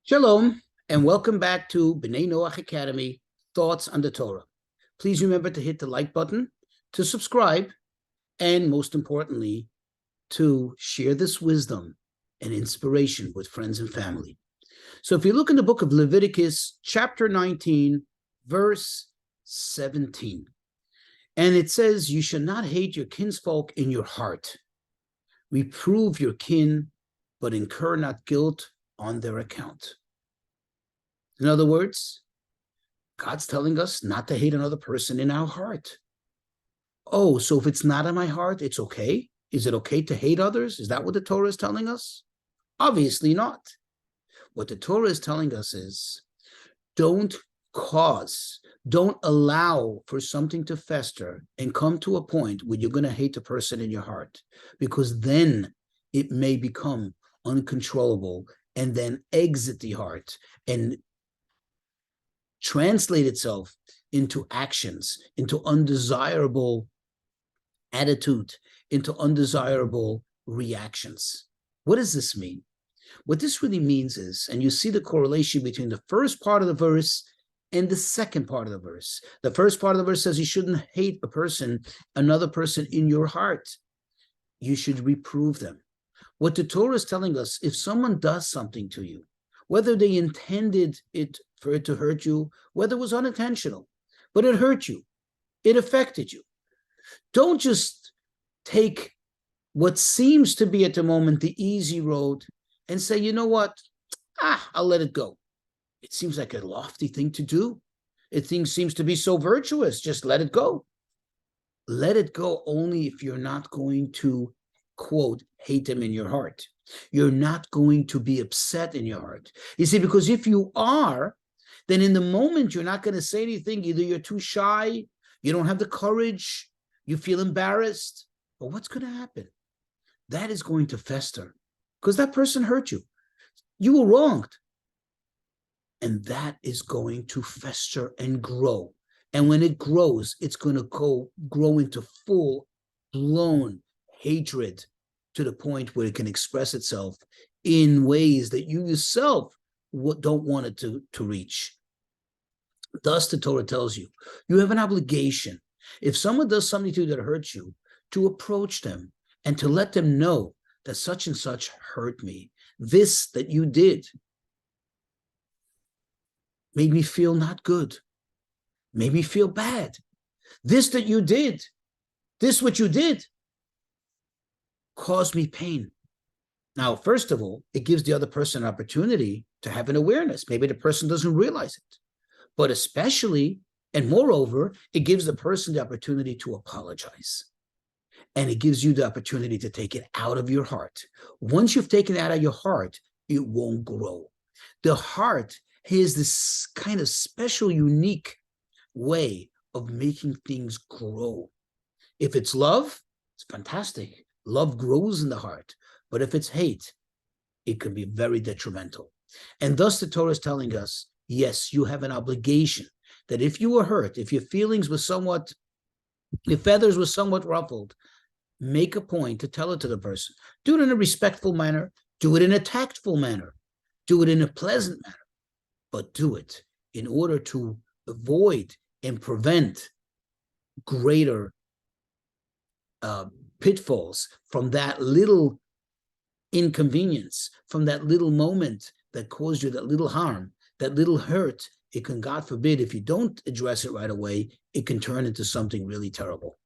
Shalom, and welcome back to B'nai Noach Academy, Thoughts on the Torah. Please remember to hit the like button, to subscribe, and most importantly, to share this wisdom and inspiration with friends and family. So if you look in the book of Leviticus, chapter 19, verse 17, and it says, "You shall not hate your kinsfolk in your heart. Reprove your kin, but incur not guilt on their account." In other words, God's telling us not to hate another person in our heart. Oh, so if it's not in my heart, it's okay? Is it okay to hate others? Is that what the Torah is telling us? Obviously not. What the Torah is telling us is, don't allow for something to fester and come to a point where you're going to hate the person in your heart, because then it may become uncontrollable and then exit the heart and translate itself into actions, into undesirable attitude, into undesirable reactions. What does this mean? What this really means is, and you see the correlation between the first part of the verse and the second part of the verse. The first part of the verse says you shouldn't hate another person in your heart. You should reprove them. What the Torah is telling us, if someone does something to you, whether they intended it for it to hurt you, whether it was unintentional, but it hurt you, it affected you, don't just take what seems to be at the moment the easy road and say, you know what, I'll let it go. It seems like a lofty thing to do. Seems to be so virtuous. Just let it go. Let it go only if you're not going to, quote, hate them in your heart. You're not going to be upset in your heart. You see, because if you are, then in the moment, you're not going to say anything. Either you're too shy, you don't have the courage, you feel embarrassed. But what's going to happen? That is going to fester because that person hurt you. You were wronged. And that is going to fester and grow. And when it grows, it's going to grow into full-blown hatred to the point where it can express itself in ways that you yourself don't want it to reach. Thus, the Torah tells you, you have an obligation. If someone does something to you that hurts you, to approach them and to let them know that such and such hurt me. This that you did made me feel not good, made me feel bad. This that you did, what you did, caused me pain. Now, first of all, it gives the other person an opportunity to have an awareness. Maybe the person doesn't realize it. But especially, and moreover, it gives the person the opportunity to apologize. And it gives you the opportunity to take it out of your heart. Once you've taken it out of your heart, it won't grow. The heart has this kind of special, unique way of making things grow. If it's love, it's fantastic. Love grows in the heart. But if it's hate, it can be very detrimental. And thus the Torah is telling us, yes, you have an obligation that if you were hurt, if your feelings were your feathers were somewhat ruffled, make a point to tell it to the person. Do it in a respectful manner. Do it in a tactful manner. Do it in a pleasant manner. But do it in order to avoid and prevent greater pitfalls from that little inconvenience, from that little moment that caused you that little harm, that little hurt. It can, God forbid, if you don't address it right away, it can turn into something really terrible.